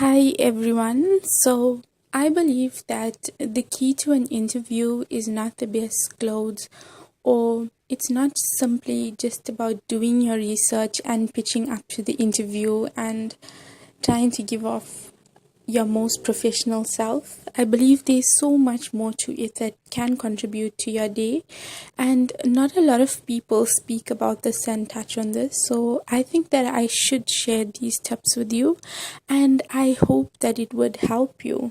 Hi everyone. So I believe that the key to an interview is not the best clothes, or it's not simply just about doing your research and pitching up to the interview and trying to give off your most professional self. I believe there's so much more to it that can contribute to your day, and not a lot of people speak about this and touch on this. So I think that I should share these tips with you, and I hope that it would help you.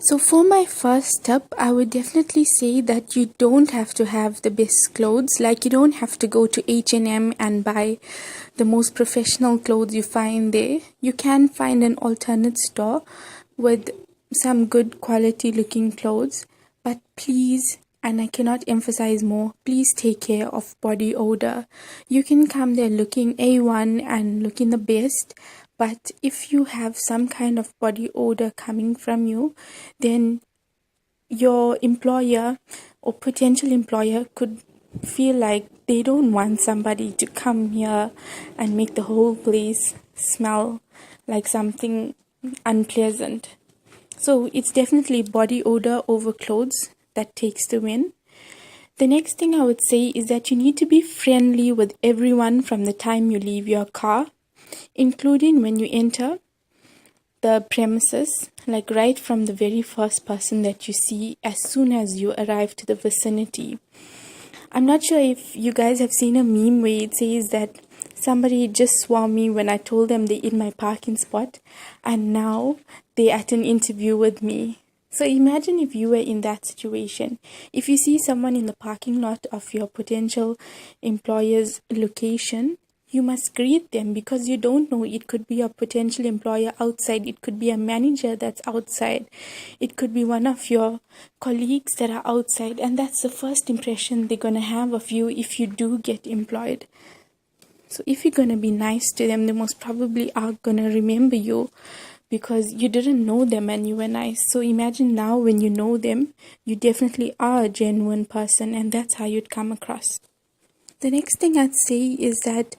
So for my first tip, I would definitely say that you don't have to have the best clothes. Like, you don't have to go to H&M and buy the most professional clothes you find there. You can find an alternate store with some good quality looking clothes. But please, and I cannot emphasize more, please take care of body odor. You can come there looking A1 and looking the best, but if you have some kind of body odor coming from you, then your employer or potential employer could feel like they don't want somebody to come here and make the whole place smell like something unpleasant. So it's definitely body odor over clothes that takes the win. The next thing I would say is that you need to be friendly with everyone from the time you leave your car, including when you enter the premises, like right from the very first person that you see as soon as you arrive to the vicinity. I'm not sure if you guys have seen a meme where it says that somebody just saw me when I told them they're in my parking spot, and now they're at an interview with me. So imagine if you were in that situation. If you see someone in the parking lot of your potential employer's location, you must greet them, because you don't know, it could be a potential employer outside, it could be a manager that's outside, it could be one of your colleagues that are outside, and that's the first impression they're going to have of you if you do get employed. So if you're going to be nice to them, they most probably are going to remember you because you didn't know them and you were nice. So imagine now when you know them, you definitely are a genuine person, and that's how you'd come across. The next thing I'd say is that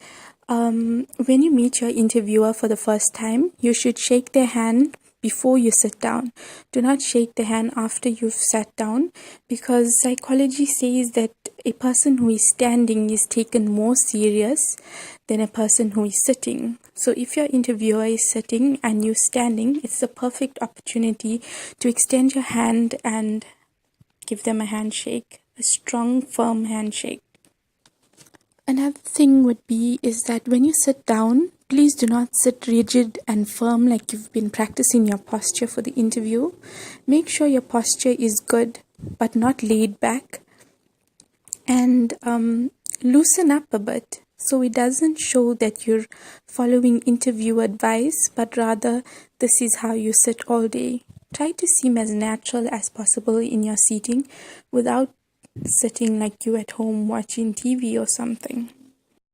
when you meet your interviewer for the first time, you should shake their hand before you sit down. Do not shake the hand after you've sat down, because psychology says that a person who is standing is taken more serious than a person who is sitting. So if your interviewer is sitting and you're standing, it's the perfect opportunity to extend your hand and give them a handshake, a strong, firm handshake. Another thing would be is that when you sit down, please do not sit rigid and firm like you've been practicing your posture for the interview. Make sure your posture is good but not laid back, and loosen up a bit so it doesn't show that you're following interview advice, but rather this is how you sit all day. Try to seem as natural as possible in your seating without sitting like you at home watching TV or something.